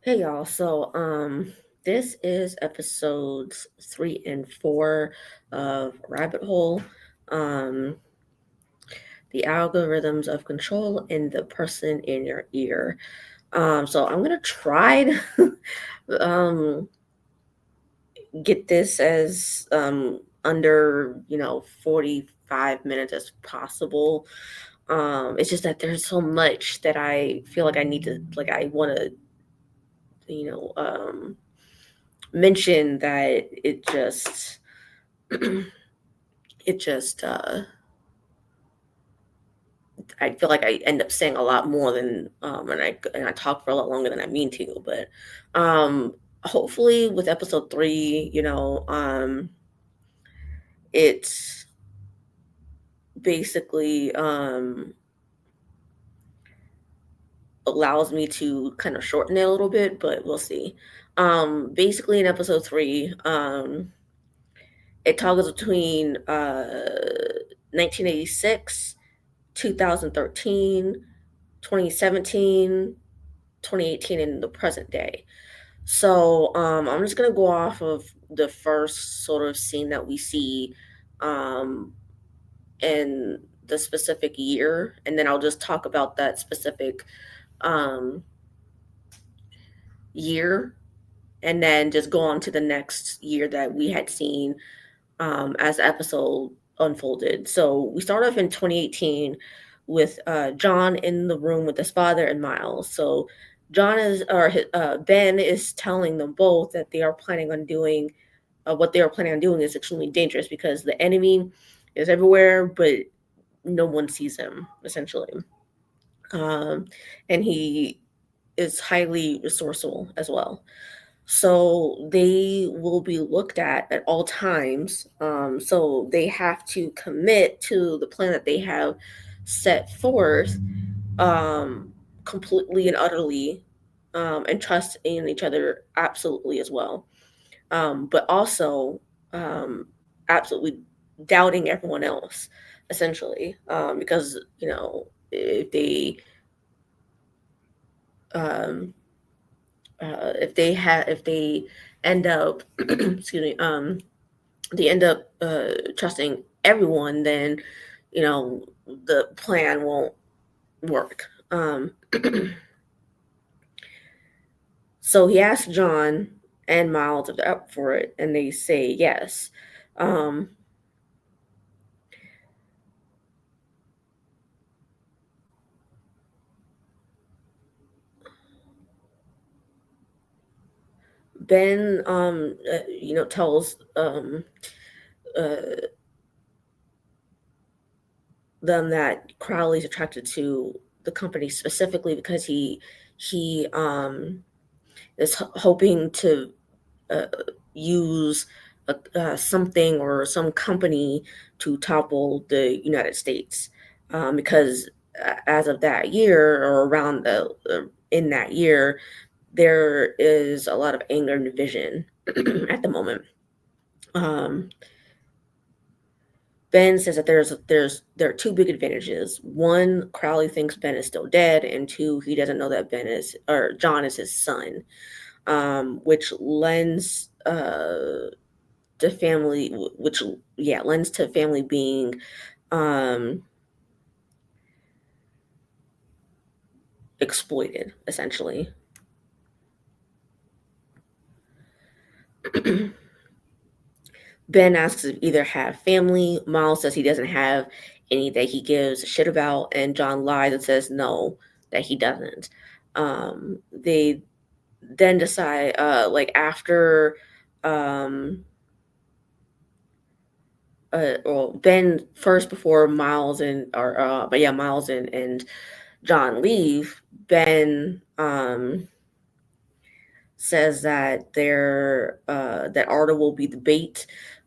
Hey y'all. This is episodes 3 and 4 of Rabbit Hole. Um the algorithms of control and the person in your ear. So I'm gonna try to um get this as under 45 minutes as possible. It's just that there's so much that I feel like I need to I wanna, you know, mention that it just I feel like I end up saying a lot more than and I talk for a lot longer than I mean to. But um hopefully with episode 3, it's basically allows me to kind of shorten it a little bit, but we'll see. Basically in episode 3, it toggles between 1986, 2013, 2017, 2018, and the present day. I'm just gonna go off of the first sort of scene that we see um, in the specific year, and then I'll just talk about that specific um, year, and then just go on to the next year that we had seen as the episode unfolded. So we start off in 2018 with John in the room with his father and Miles. So Ben is telling them both that they are planning on doing what they are planning on doing is extremely dangerous because the enemy is everywhere, but no one sees him essentially. Um, and he is highly resourceful as well. So they will be looked at all times. So they have to commit to the plan that they have set forth um, completely and utterly, and trust in each other absolutely as well. But also absolutely doubting everyone else, essentially, because um, if they end up excuse me they end up trusting everyone, then the plan won't work. So he asked John and Miles if they're up for it, and they say yes. um, Ben tells uh, them that Crowley's attracted to the company specifically because he is hoping to uh, use something or some company to topple the United States, because as of that year or around in that year, there is a lot of anger and division at the moment. Um, Ben says that there are two big advantages. One, Crowley thinks Ben is still dead, and two, he doesn't know that Ben is or John is his son, which lends to family, which yeah lends to family being um, exploited essentially. Ben asks if either have family. Miles says he doesn't have any that he gives a shit about, and John lies and says no, that he doesn't. They then decide, after, um, well, Ben first before Miles Miles and John leave. Ben says that that Arda will be the bait,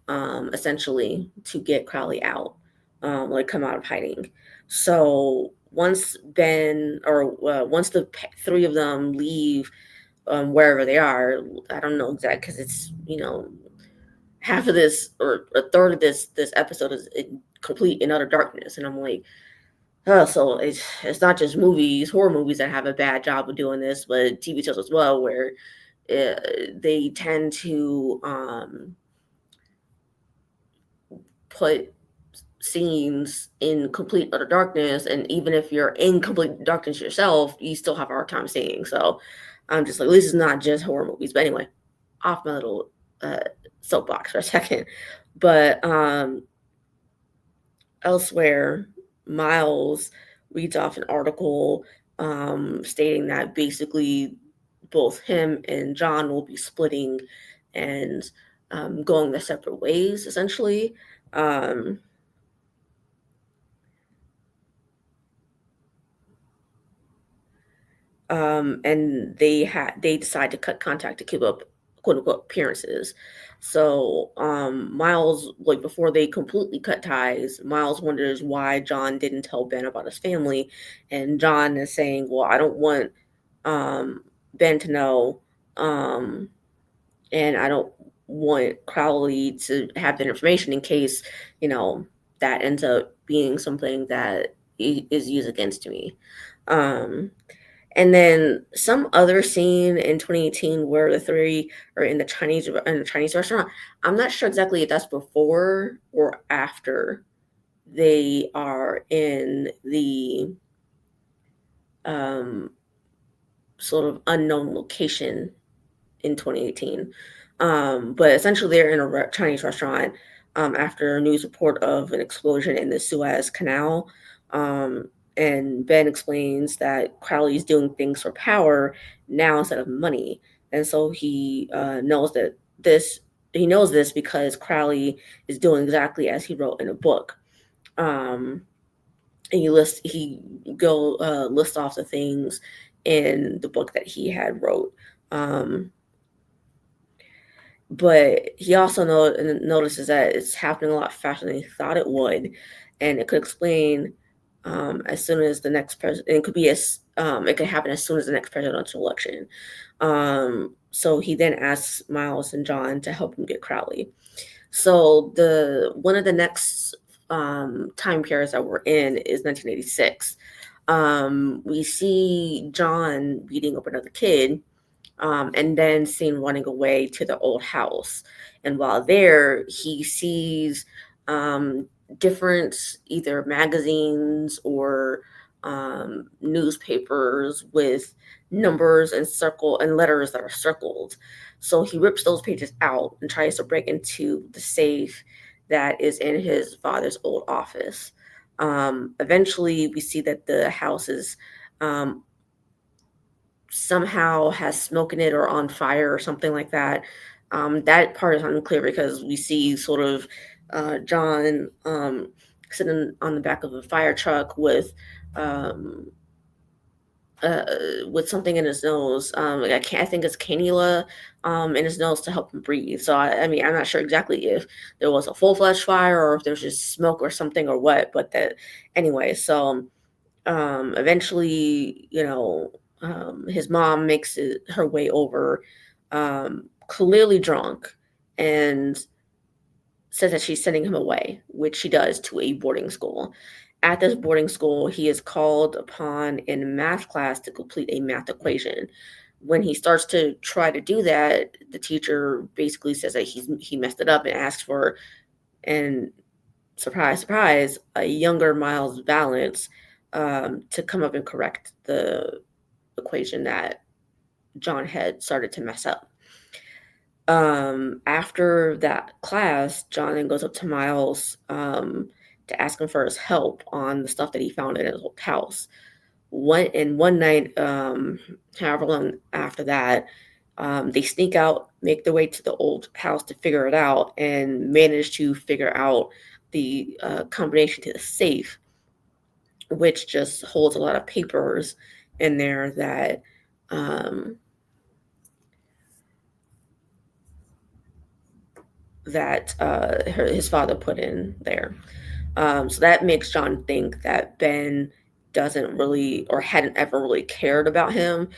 essentially, to get Crowley out, come out of hiding. So once the three of them leave, wherever they are, I don't know exactly because it's half of this or a third of this episode is in complete and utter darkness, and I'm like, So it's not just movies, horror movies that have a bad job of doing this, but TV shows as well, where uh, they tend to put scenes in complete utter darkness, and even if you're in complete darkness yourself, you still have a hard time seeing. So I'm just like, this is not just horror movies. But anyway, off my little uh, soapbox for a second. But elsewhere, Miles reads off an article stating that basically both him and John will be splitting and going their separate ways, essentially. Um, and they decide to cut contact to keep up quote unquote appearances. So Miles, like before they completely cut ties, Miles wonders why John didn't tell Ben about his family, and John is saying, "Well, I don't want um, Ben to know, um, and I don't want Crowley to have that information in case you know that ends up being something that is used against me." Um, and then some other scene in 2018 where the three are in the Chinese restaurant. I'm not sure exactly if that's before or after they are in the um, sort of unknown location in 2018. But essentially, they're in a Chinese restaurant after a news report of an explosion in the Suez Canal. Um, and Ben explains that Crowley's doing things for power now instead of money. And so he knows this because Crowley is doing exactly as he wrote in a book. Um, and he go list off the things in the book that he had wrote. Um, but he also notices that it's happening a lot faster than he thought it would, and it could explain as soon as the next president. It could be it could happen as soon as the next presidential election. So he then asks Miles and John to help him get Crowley. So the one of the next time periods that we're in is 1986. We see John beating up another kid and then seen running away to the old house. And while there, he sees um, different either magazines or newspapers with numbers and letters that are circled. So he rips those pages out and tries to break into the safe that is in his father's old office. Eventually, we see that the house is um, somehow has smoke in it or on fire or something like that. That part is unclear because we see sort of John sitting on the back of a fire truck um, uh, with something in his nose. Like I think it's cannula in his nose to help him breathe. So I mean, I'm not sure exactly if there was a full fledged fire or if there's just smoke or something or what. But that anyway. So eventually, his mom makes her way over, clearly drunk, and says that she's sending him away, which she does to a boarding school. At this boarding school, he is called upon in math class to complete a math equation. When he starts to try to do that, the teacher basically says that he messed it up and asks for, and surprise, surprise, a younger Miles Valance to come up and correct the equation that John had started to mess up. After that class, John then goes up to Miles to ask him for his help on the stuff that he found in his old house. One night, however long after that, they sneak out, make their way to the old house to figure it out, and manage to figure out the combination to the safe, which just holds a lot of papers in there um, that his father put in there. So that makes John think that Ben doesn't really or hadn't ever really cared about him.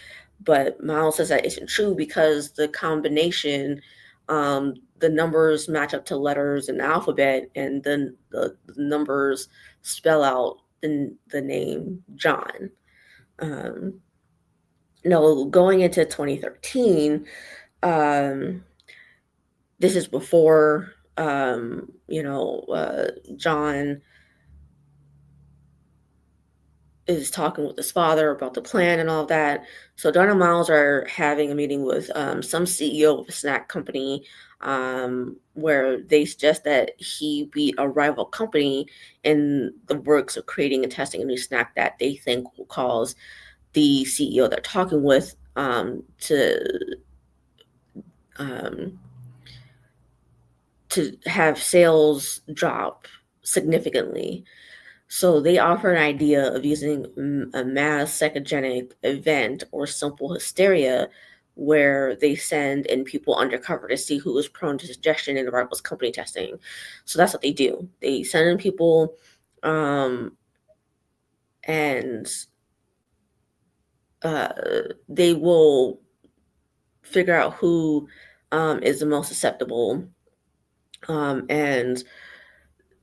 But Miles says that isn't true because the combination, the numbers match up to letters in the alphabet, and then the numbers spell out the name John. No, going into 2013, um, this is before John is talking with his father about the plan and all that. So John and Miles are having a meeting with some CEO of a snack company, where they suggest that he beat a rival company in the works of creating and testing a new snack that they think will cause the CEO they're talking with um, to have sales drop significantly. So they offer an idea of using a mass psychogenic event or simple hysteria where they send in people undercover to see who is prone to suggestion in the rival's company testing. So that's what they do. They send in people um, and uh, they will figure out who is the most susceptible, and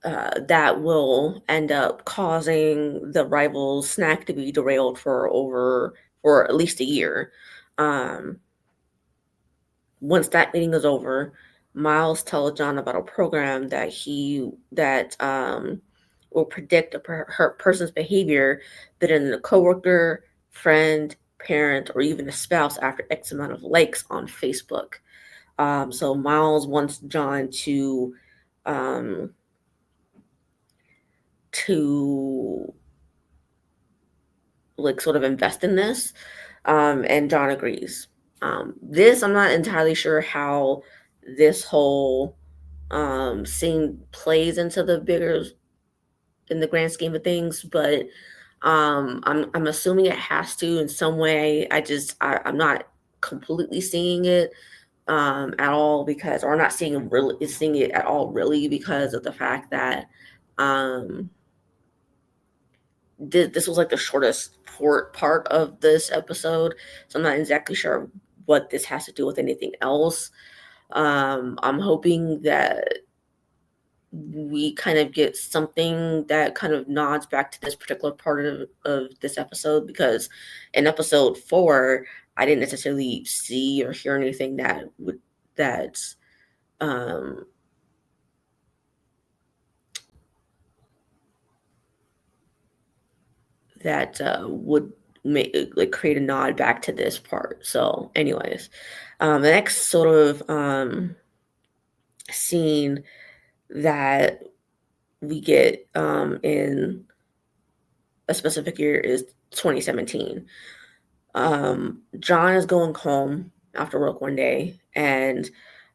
that will end up causing the rival snack to be derailed for at least a year. Um, Once that meeting is over, Miles tells John about a program that will predict her person's behavior that in a coworker, friend, parent, or even a spouse after X amount of likes on Facebook. So Miles wants John um, to like sort of invest in this, and John agrees. This I'm not entirely sure how this whole scene plays into the bigger in the grand scheme of things, but I'm assuming it has to in some way. I'm not completely seeing it at all because, or I'm not seeing it at all really because of the fact that um this was like the shortest part of this episode, so I'm not exactly sure what this has to do with anything else. I'm hoping that we kind of get something that kind of nods back to this particular part of this episode, because in episode 4 I didn't necessarily see or hear anything that um would make like create a nod back to this part. So anyways, the next sort of scene that we get in a specific year is 2017. John is going home after work one day, and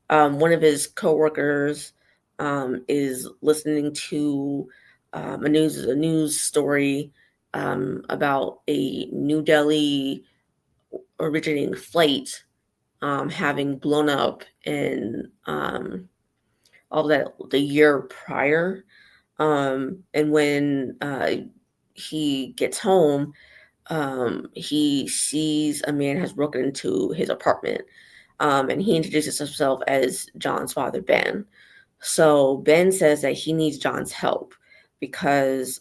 one of his coworkers is listening to a news story about a New Delhi originating flight having blown up in all that the year prior. And when he gets home, he sees a man has broken into his apartment, and he introduces himself as John's father, Ben. So Ben says that he needs John's help because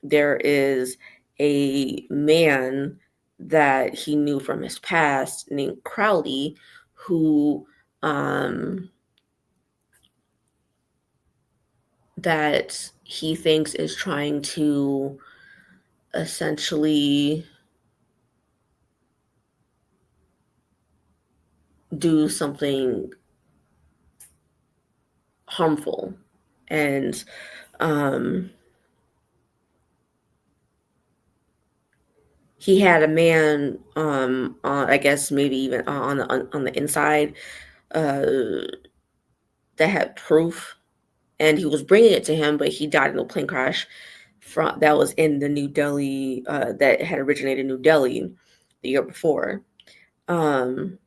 there is a man that he knew from his past named Crowley who um, that he thinks is trying to essentially do something harmful. And um, he had a man, I guess maybe even on the inside, uh, that had proof, and he was bringing it to him, but he died in a plane crash that was in the New Delhi, that had originated in New Delhi the year before. Um,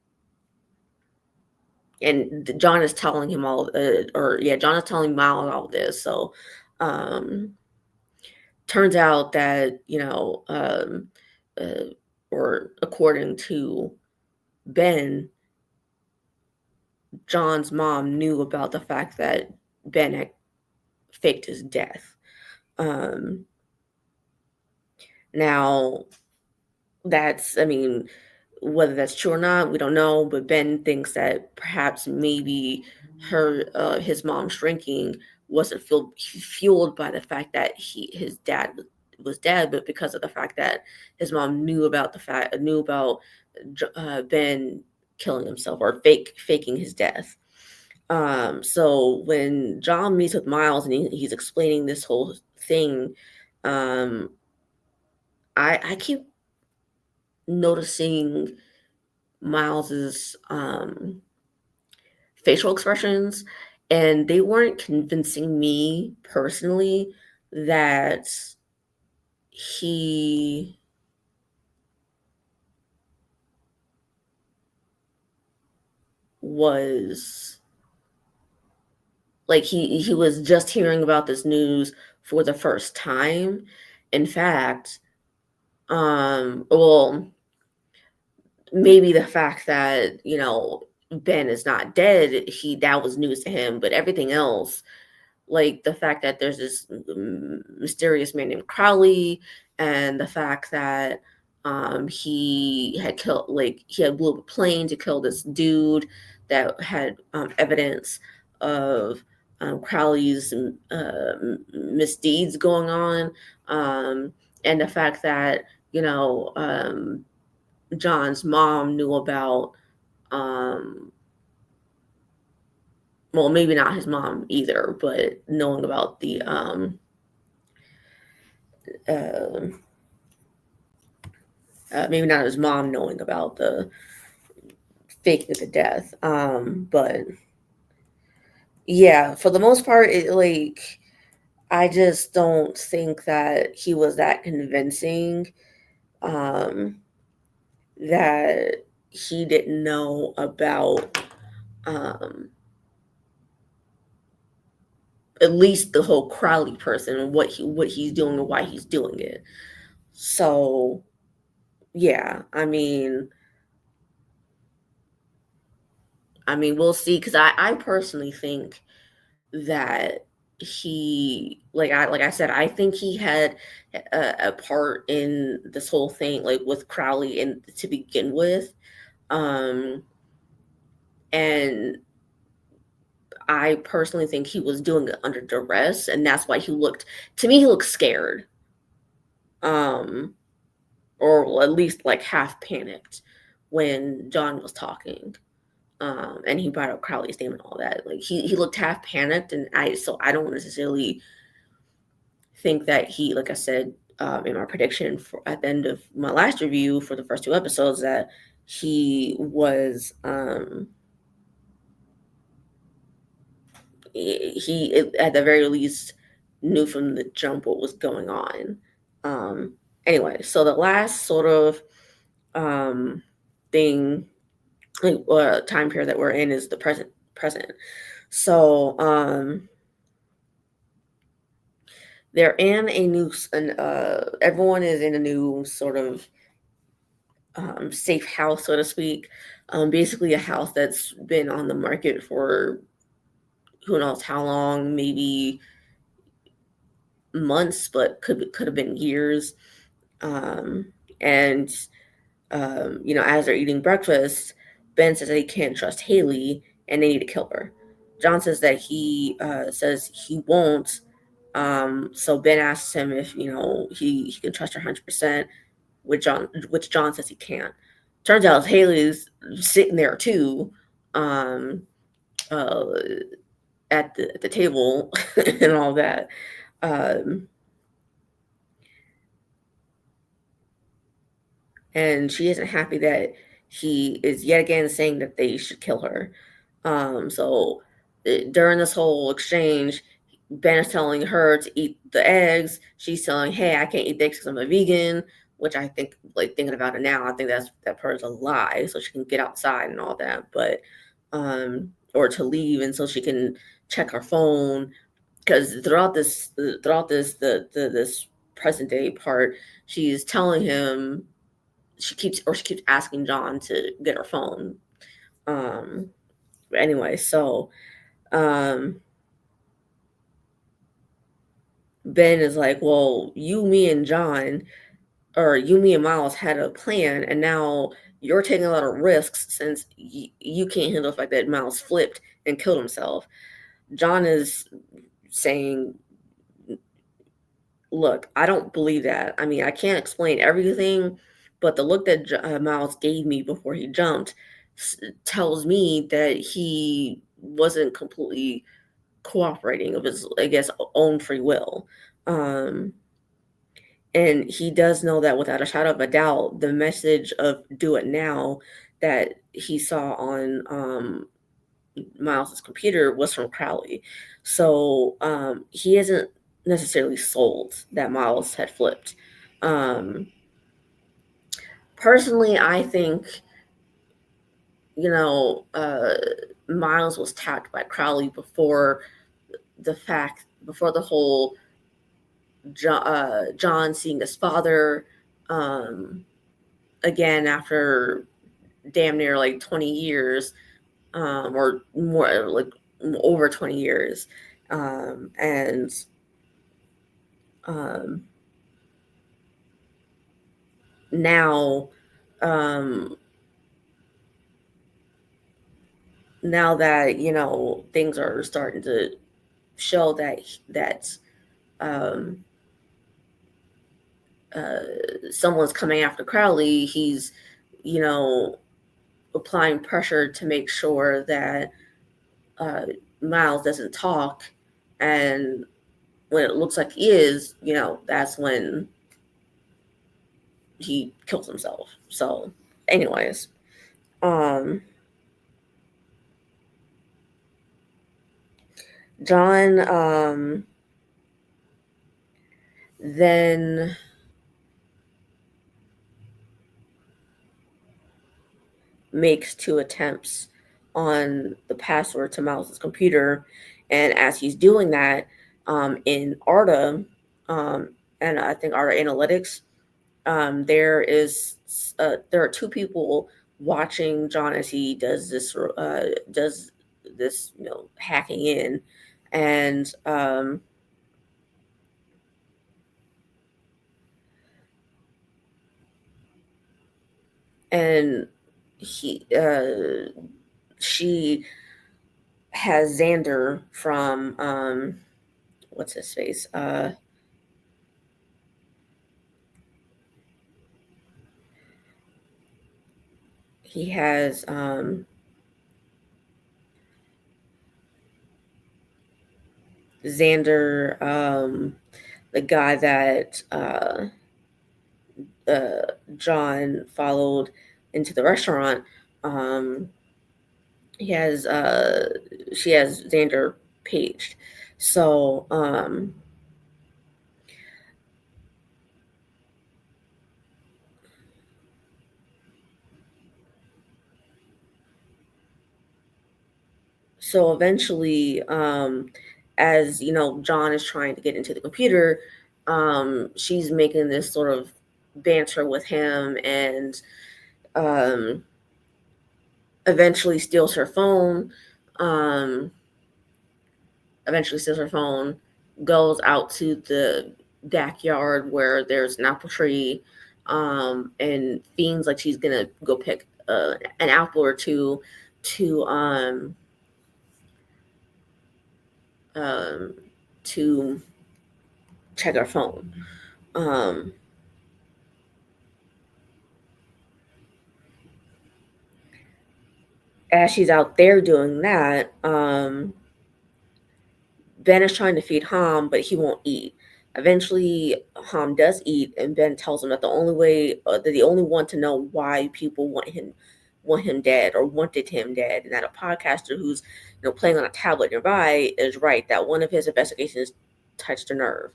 and John is telling him John is telling Miles all this. So, um, turns out that uh, or according to Ben, John's mom knew about the fact that Ben had faked his death. Um, Now, that's, I mean, whether that's true or not, we don't know. But Ben thinks that perhaps maybe his mom's drinking wasn't fueled by the fact that his dad was dead, but because of the fact that his mom knew about Ben killing himself or faking his death. So when John meets with Miles and he's explaining this whole thing, um, I keep noticing Miles's facial expressions, and they weren't convincing me personally that he was like he was just hearing about this news for the first time. In fact, well, maybe the fact that, Ben is not dead, he that was news to him, but everything else, like the fact that there's this mysterious man named Crowley, and the fact that he had blew up a plane to kill this dude that had evidence of Crowley's misdeeds going on, and the fact that John's mom knew about, um, well, maybe not his mom either, but knowing about the uh, maybe not his mom knowing about the faking of the death. But yeah, for the most part, I just don't think that he was that convincing. Um, that he didn't know about um at least the whole Crowley person and what he's doing and why he's doing it. So yeah, I mean, we'll see. Because I personally think that like I said, I think he had a part in this whole thing, like with Crowley, and to begin with. Um, and I personally think he was doing it under duress, and that's why he looked scared, um, or at least like half panicked when John was talking. And he brought up Crowley's name and all that. Like he looked half panicked, and I don't necessarily think that like I said, in my prediction for at the end of my last review for the first two episodes, that he was at the very least knew from the jump what was going on. Um, anyway, so the last sort of um, thing, like time period that we're in, is the present. Present. So they're in a new, everyone is in a new sort of safe house, so to speak. Basically, a house that's been on the market for who knows how long, maybe months, but could have been years. Um, and as they're eating breakfast, Ben says that he can't trust Haley and they need to kill her. John says that he says he won't. So Ben asks him if he can trust her 100%, which John says he can't. Turns out Haley's sitting there too, um, uh, at the table and all that. Um, and she isn't happy that he is yet again saying that they should kill her. So during this whole exchange, Ben is telling her to eat the eggs. She's telling, "Hey, I can't eat the eggs because I'm a vegan," which I think, like thinking about it now, I think that part is a lie, so she can get outside and all that. But or to leave, and so she can check her phone, because throughout this present day part, she's telling him she keeps asking John to get her phone. Um, but anyway, so um, Ben is like, "Well, you, me, and John or Yumi and Miles had a plan, and now you're taking a lot of risks since you can't handle the fact that Miles flipped and killed himself. John is saying, look, I don't believe that. I mean, I can't explain everything, but the look that Miles gave me before he jumped tells me that he wasn't completely cooperating of his, I guess, own free will. Um, and he does know that without a shadow of a doubt, the message of do it now that he saw on Miles's computer was from Crowley. So he isn't necessarily sold that Miles had flipped. Um, Personally, I think, you know, Miles was tapped by Crowley before the whole John seeing his father again after damn near like 20 years, or more, like over 20 years. And um, now, um, now that, you know, things are starting to show that um, uh, someone's coming after Crowley, he's, you know, applying pressure to make sure that uh, Miles doesn't talk. And when it looks like he is, you know, that's when he kills himself. So, anyways, um, John then makes two attempts on the password to Miles's computer, and as he's doing that, in Arda, um, and I think Arda Analytics, there are two people watching John as he does this, you know, hacking in, and and he she has Xander from what's his face, he has Xander, the guy that John followed into the restaurant. Um, he has she has Xander paged. So so eventually, as you know, John is trying to get into the computer, she's making this sort of banter with him, and um, eventually steals her phone. Um, Eventually steals her phone, goes out to the backyard where there's an apple tree, and feels like she's gonna go pick an apple or two to um, to check her phone. Um, as she's out there doing that, Ben is trying to feed Ham, but he won't eat. Eventually, Ham does eat, and Ben tells him that that the only one to know why people want him dead or wanted him dead, and that a podcaster who's, you know, playing on a tablet nearby is right. That one of his investigations touched a nerve.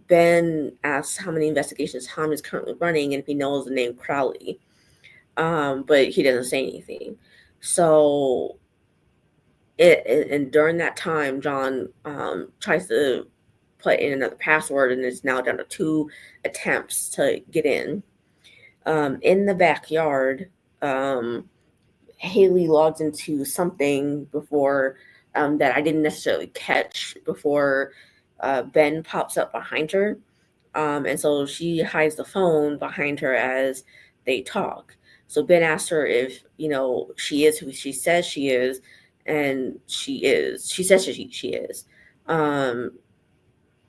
Ben asks how many investigations Ham is currently running and if he knows the name Crowley, but he doesn't say anything. So and during that time, John tries to put in another password and is now down to two attempts to get in. In the backyard, um, Haley logs into something before that I didn't necessarily catch before Ben pops up behind her. And so she hides the phone behind her as they talk. So Ben asks her if, she is who she says she is, and she is. She says she is. Um,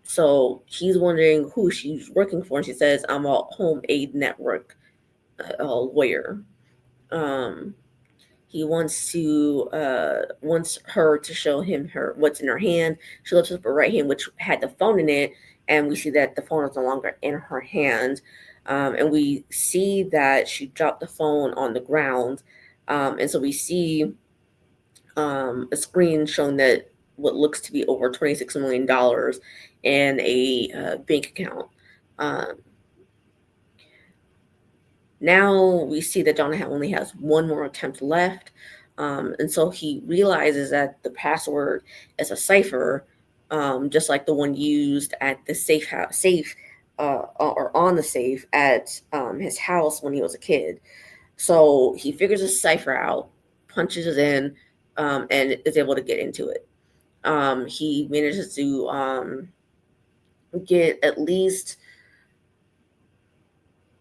so he's wondering who she's working for, and she says, "I'm a home aid network lawyer." Um, he wants her to show him her what's in her hand. She lifts up her right hand, which had the phone in it, and we see that the phone is no longer in her hand. And we see that she dropped the phone on the ground. And so we see a screen showing that what looks to be over $26 million in a bank account. Um, Now we see that Jonah only has one more attempt left. And so he realizes that the password is a cipher, just like the one used at the safe or on the safe at his house when he was a kid. So he figures the cipher out, punches it in, and is able to get into it. He manages to get at least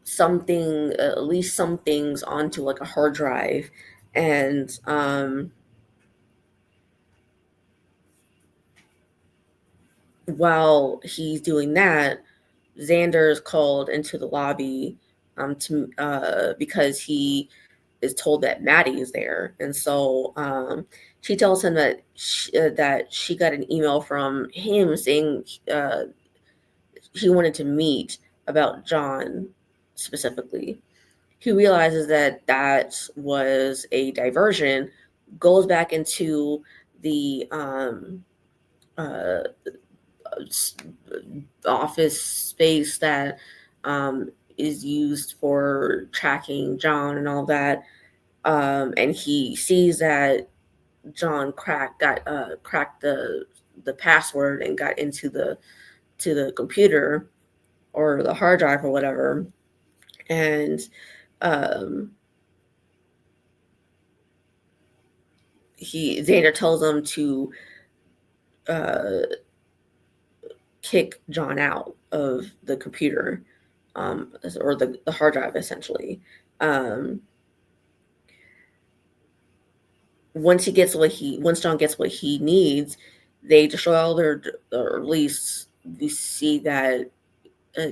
some things onto like a hard drive, and while he's doing that, Xander is called into the lobby to because he is told that Maddie is there, and so she tells him that she got an email from him saying he wanted to meet about John specifically. He realizes that that was a diversion, goes back into the uh, office space that is used for tracking John and all that. And he sees that John cracked the password and got into the computer or the hard drive or whatever. And um, Xander tells him to uh, kick John out of the computer, or the hard drive essentially. Um, once John gets what he needs, they destroy all or at least we see that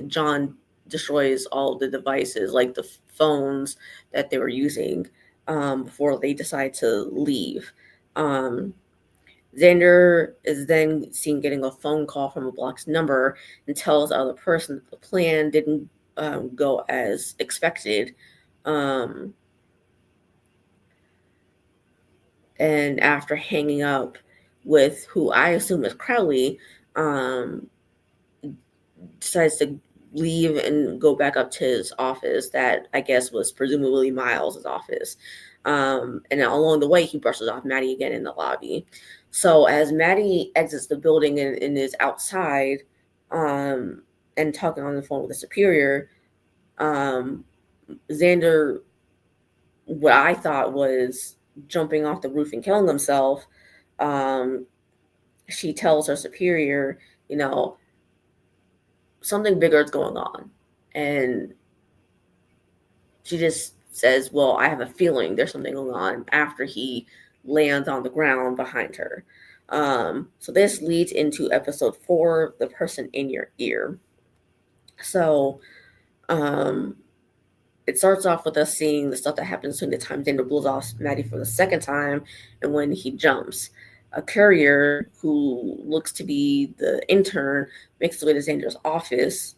John destroys all the devices, like the phones that they were using before they decide to leave. Um, Xander is then seen getting a phone call from a blocked number and tells the other person that the plan didn't go as expected. Um, and after hanging up with who I assume is Crowley, um, decides to leave and go back up to his office that I guess was presumably Miles's office. And along the way, he brushes off Maddie again in the lobby. So as Maddie exits the building and is outside and talking on the phone with the superior, um, Xander, what I thought was jumping off the roof and killing himself, um, she tells her superior, you know, something bigger is going on. And she just says, "Well, I have a feeling there's something going on," after he lands on the ground behind her. So this leads into episode 4, The Person in Your Ear. So um, it starts off with us seeing the stuff that happens between the time Xander blows off Maddie for the second time and when he jumps. A courier who looks to be the intern makes his way to Xander's office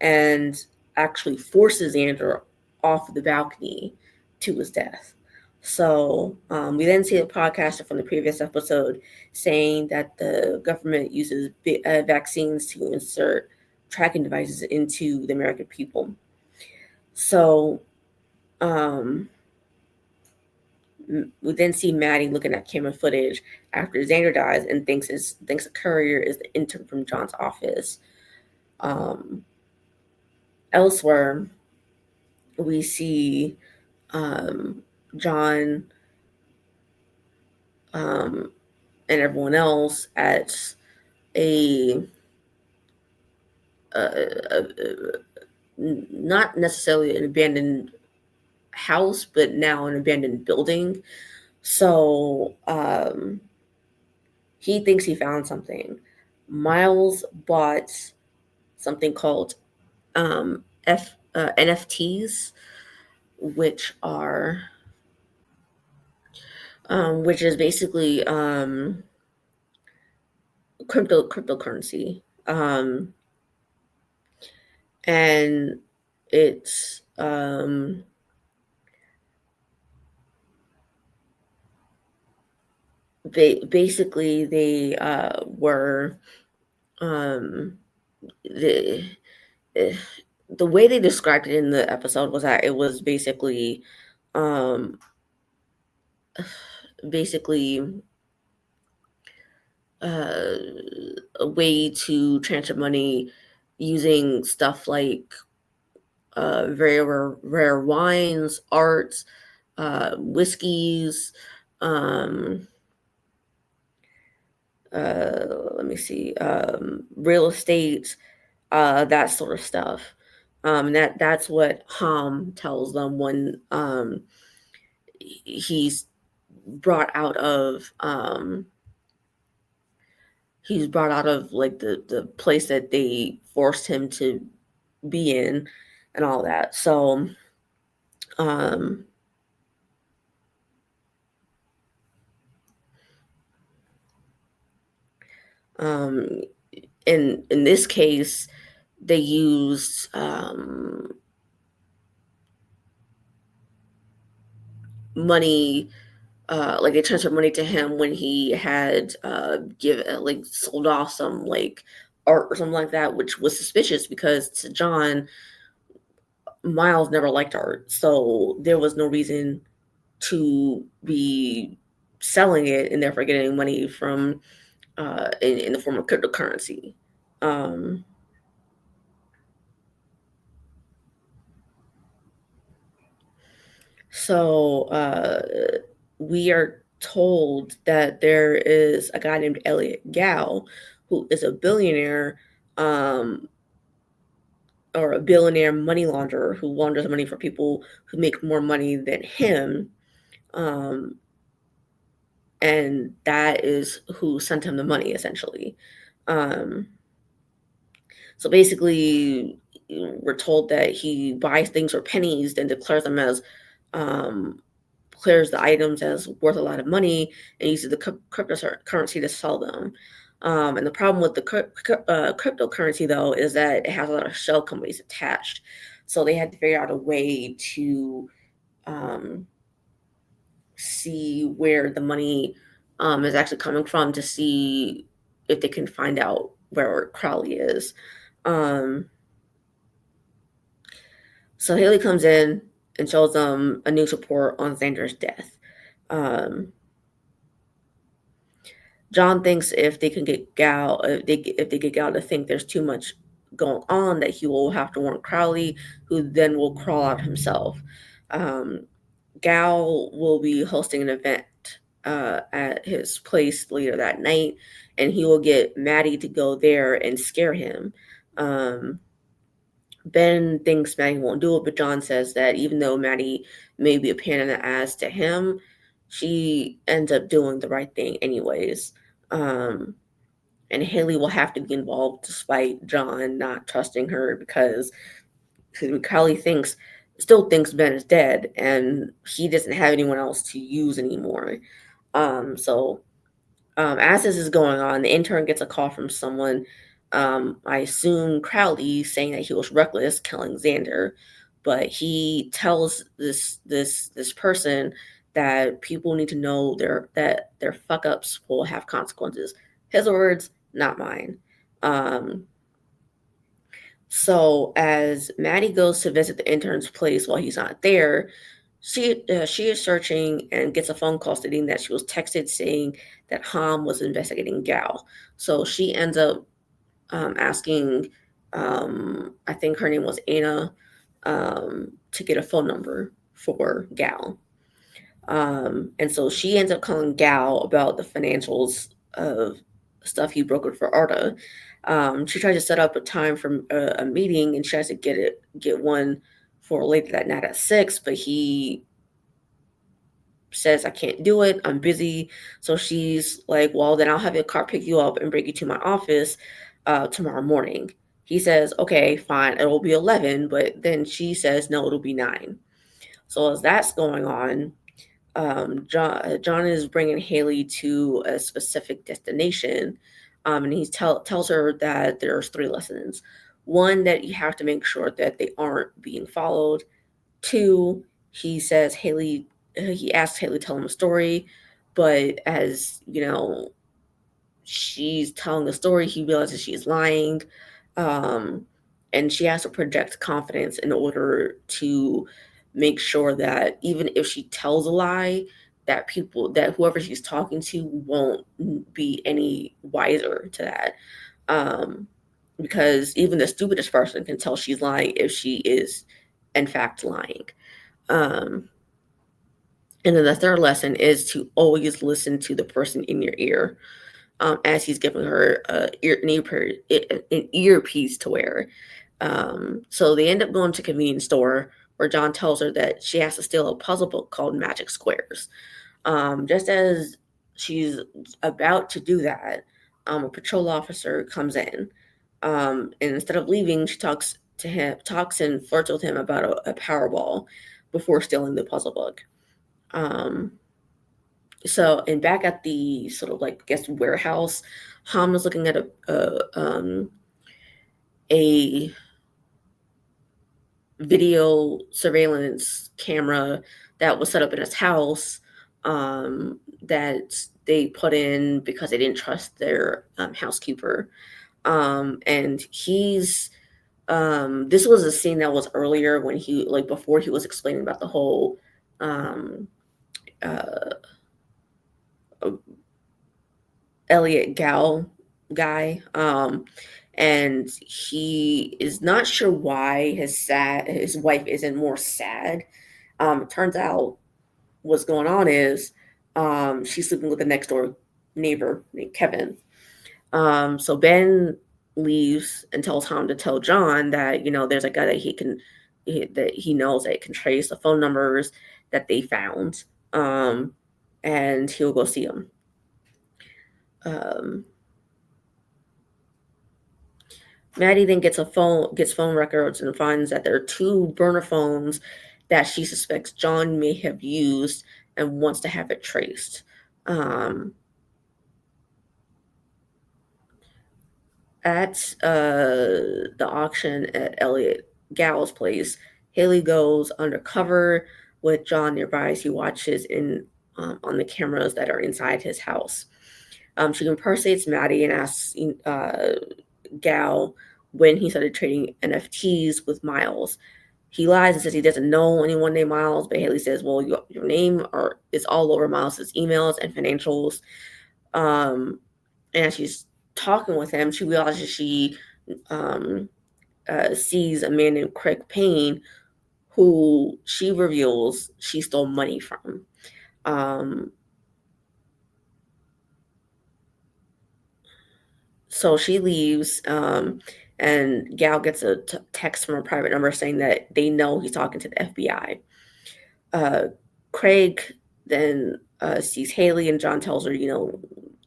and actually forces Xander off the balcony to his death. So we then see a podcaster from the previous episode saying that the government uses vaccines to insert tracking devices into the American people. So um, we then see Maddie looking at camera footage after Xander dies and thinks a courier is the intern from John's office. Um, Elsewhere, we see um, John um, and everyone else at a not necessarily an abandoned house, but now an abandoned building. So he thinks he found something. Miles bought something called NFTs, which are which is basically cryptocurrency, and it's they were um, the eh, the way they described it in the episode was that it was um, basically uh, a way to transfer money using stuff like very rare wines, arts, whiskeys, um, let me see, real estate, that sort of stuff. That's what Ham tells them when he's brought out of like the place that they forced him to be in and all that. So um um in this case they used money, like they transferred money to him when he had like sold off some like art or something like that, which was suspicious because to John, Miles never liked art, so there was no reason to be selling it and therefore getting money from in the form of cryptocurrency. Um, so we are told that there is a guy named Elliot Gow who is a billionaire, um, or a billionaire money launderer who launders money for people who make more money than him. Um, and that is who sent him the money essentially. Um, so basically, we're told that he buys things for pennies, then declares them as um, declares the items as worth a lot of money, and uses the cryptocurrency to sell them. And the problem with the cryptocurrency, though, is that it has a lot of shell companies attached. So they had to figure out a way to um, see where the money is actually coming from to see if they can find out where Crowley is. Um, so Haley comes in and shows them a news report on Xander's death. Um, John thinks if they can get Gal, if they get Gal to think there's too much going on, that he will have to warn Crowley, who then will crawl out himself. Um, Gal will be hosting an event at his place later that night, and he will get Maddie to go there and scare him. Um, Ben thinks Maddie won't do it, but John says that even though Maddie may be a pain in the ass to him, she ends up doing the right thing anyways. Um, and Haley will have to be involved despite John not trusting her because Kylie still thinks Ben is dead and he doesn't have anyone else to use anymore. So as this is going on, the intern gets a call from someone, I assume Crowley, saying that he was reckless killing Xander, but he tells this person that people need to know that their fuck ups will have consequences. His words, not mine. Um, so as Maddie goes to visit the intern's place while he's not there, she is searching and gets a phone call stating that she was texted saying that Ham was investigating Gal. So she ends up asking, I think her name was Anna, to get a phone number for Gal. And so she ends up calling Gal about the financials of stuff he brokered for Arda. She tries to set up a time for a meeting, and she tries to get one for later that night at 6, but he says, I can't do it. I'm busy. So she's like, well, then I'll have your car pick you up and bring you to my office tomorrow morning. He says, okay, fine. It'll be 11. But then she says, no, it'll be 9. So as that's going on, John is bringing Haley to a specific destination. And he tells her that there's 3 lessons. One, that you have to make sure that they aren't being followed. Two, he says he asks Haley to tell him a story, but as you know, she's telling the story, he realizes she's lying. Um, and she has to project confidence in order to make sure that even if she tells a lie, that whoever she's talking to won't be any wiser to that. Um, because even the stupidest person can tell she's lying if she is in fact lying. Um, and then the third lesson is to always listen to the person in your ear, as he's giving her an earpiece to wear. So they end up going to a convenience store where John tells her that she has to steal a puzzle book called Magic Squares. Just as she's about to do that, a patrol officer comes in, and instead of leaving, she talks and flirts with him about a Powerball before stealing the puzzle book. Um, and back at the sort of like guest warehouse, Ham is looking at a video surveillance camera that was set up in his house, that they put in because they didn't trust their housekeeper. And he's this was a scene that was earlier when he like before he was explaining about the whole um, uh, Elliot Gow guy. And he is not sure why his wife isn't more sad. It turns out what's going on is she's sleeping with the next door neighbor named Kevin. So Ben leaves and tells Tom to tell John that there's a guy that he knows that can trace the phone numbers that they found, and he'll go see him. Um, Maddie then gets phone records and finds that there are 2 burner phones that she suspects John may have used and wants to have it traced. Um, at the auction at Elliot Gow's place, Haley goes undercover with John nearby as he watches in on the cameras that are inside his house. She impersonates Maddie and asks Gow when he started trading NFTs with Miles. He lies and says he doesn't know anyone named Miles, but Haley says, well, your name is all over Miles's emails and financials. And as she's talking with him, she realizes she um, sees a man named Craig Payne, who she reveals she stole money from. So she leaves, and Gal gets a text from a private number saying that they know he's talking to the FBI. Craig then sees Haley, and John tells her,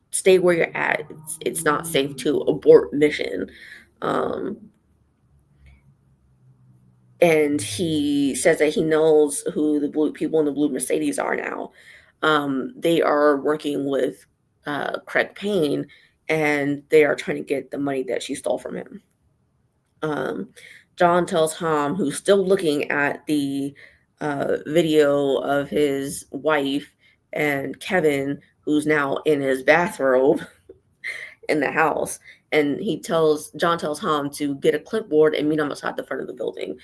stay where you're at. It's not safe to abort mission. Um, and he says that he knows who the blue people in the blue Mercedes are now. They are working with Craig Payne, and they are trying to get the money that she stole from him. John tells Ham, who's still looking at the video of his wife and Kevin, who's now in his bathrobe in the house, and John tells Ham to get a clipboard and meet him outside the front of the building.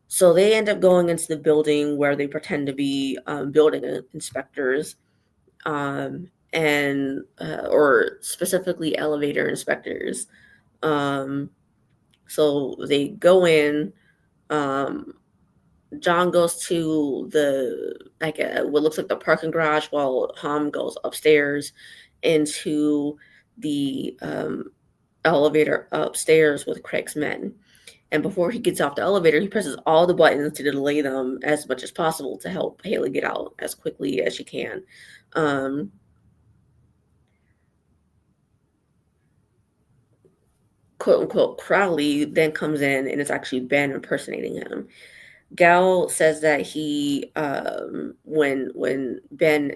So they end up going into the building where they pretend to be building inspectors, and or specifically elevator inspectors. So they go in. Um, John goes to what looks like the parking garage, while Ham goes upstairs into the elevator upstairs with Craig's men. And before he gets off the elevator, he presses all the buttons to delay them as much as possible to help Haley get out as quickly as she can. Quote unquote Crowley then comes in and it's actually Ben impersonating him. Gal says that he when Ben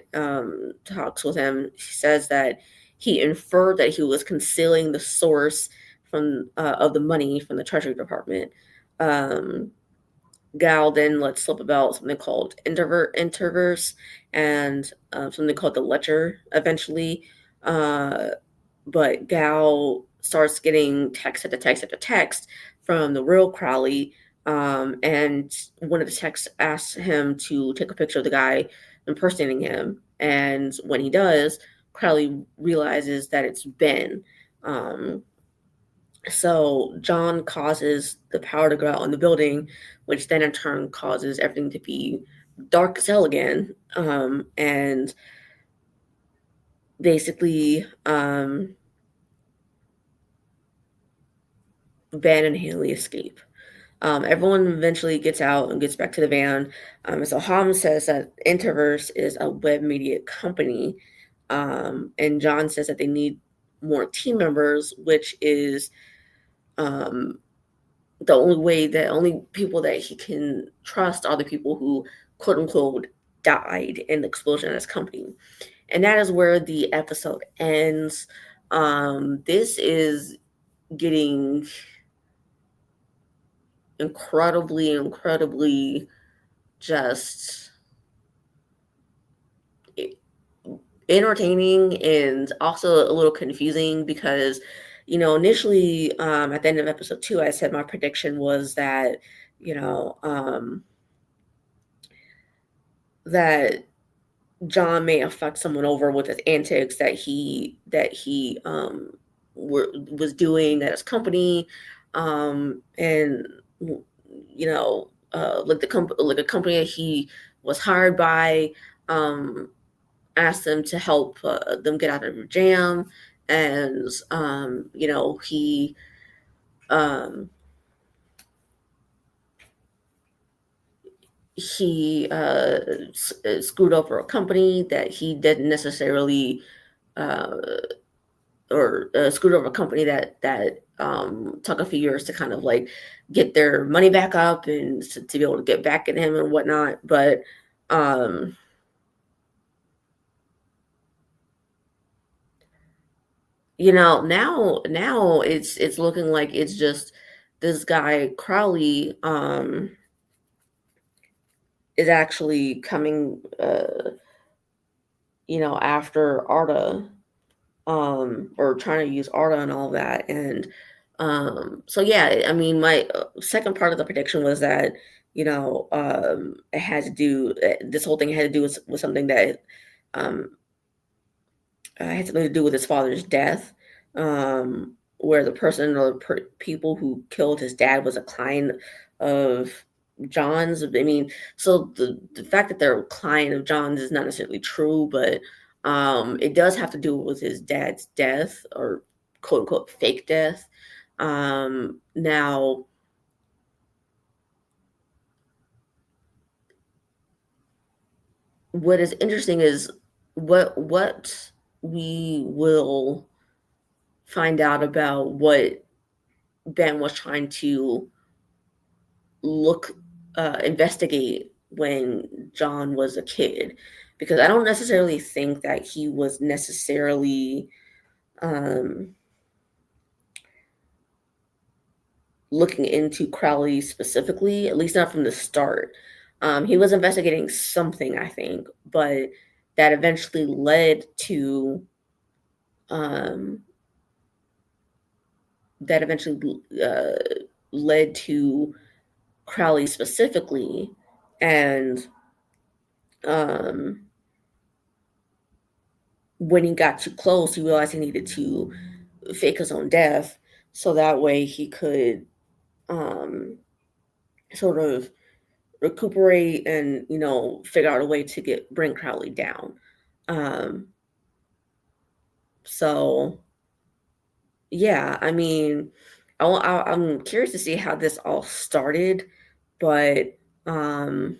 talks with him, he says that he inferred that he was concealing the source from of the money from the Treasury Department. Um, Gal then lets slip about something called interverse and something called the ledger eventually. Uh, but Gal starts getting text after text after text from the real Crowley. And one of the texts asks him to take a picture of the guy impersonating him. And when he does, Crowley realizes that it's Ben. Um, so John causes the power to go out on the building, which then in turn causes everything to be dark as hell again. And basically, Ben and Haley escape. Everyone eventually gets out and gets back to the van. So Ham says that Interverse is a web media company. And John says that they need more team members, which is um, the only people that he can trust are the people who, quote unquote, died in the explosion of this company. And that is where the episode ends. This is getting incredibly just entertaining and also a little confusing because, initially at the end of episode 2, I said my prediction was that, you know, that John may have fucked someone over with his antics was doing at his company, and like a company that he was hired by, asked them to help them get out of a jam, and um, he screwed over a company that he didn't necessarily uh, or screwed over a company that took a few years to kind of like get their money back up and to be able to get back at him and whatnot. But um, now it's looking like it's just this guy Crowley is actually coming after Arda, or trying to use Arda and all that. And so yeah, I mean, my second part of the prediction was that it had to do this whole thing had to do with something that um, had something to do with his father's death, where the person or people who killed his dad was a client of John's. I mean, so the fact that they're a client of John's is not necessarily true, but it does have to do with his dad's death, or quote unquote fake death. Now, what is interesting is what we will find out about what Ben was trying to look investigate when John was a kid, because I don't necessarily think that he was necessarily um, looking into Crowley specifically, at least not from the start. He was investigating something, I think, but that eventually um, that eventually led to Crowley specifically, and um, when he got too close, he realized he needed to fake his own death so that way he could um, sort of recuperate and figure out a way to get bring Crowley down. Um, so Yeah, I mean, I'm curious to see how this all started, but um,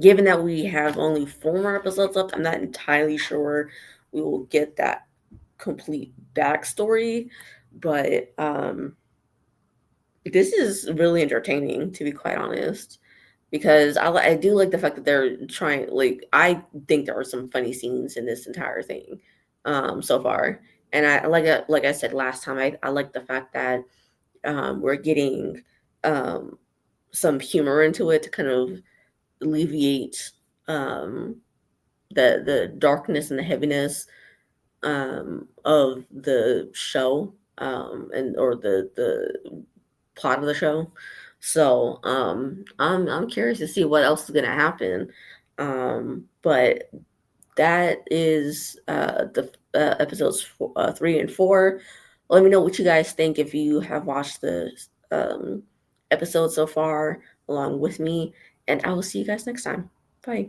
given that we have only 4 more episodes left, I'm not entirely sure we will get that complete backstory. But this is really entertaining, to be quite honest, because I do like the fact that they're trying. Like, I think there are some funny scenes in this entire thing, so far, and like I said last time, I like the fact that we're getting um some humor into it to kind of alleviate um the darkness and the heaviness of the show, and or the plot of the show. So I'm curious to see what else is gonna happen. But that is the episodes 3 and 4. Let me know what you guys think if you have watched the um, episode so far along with me, and I will see you guys next time. Bye.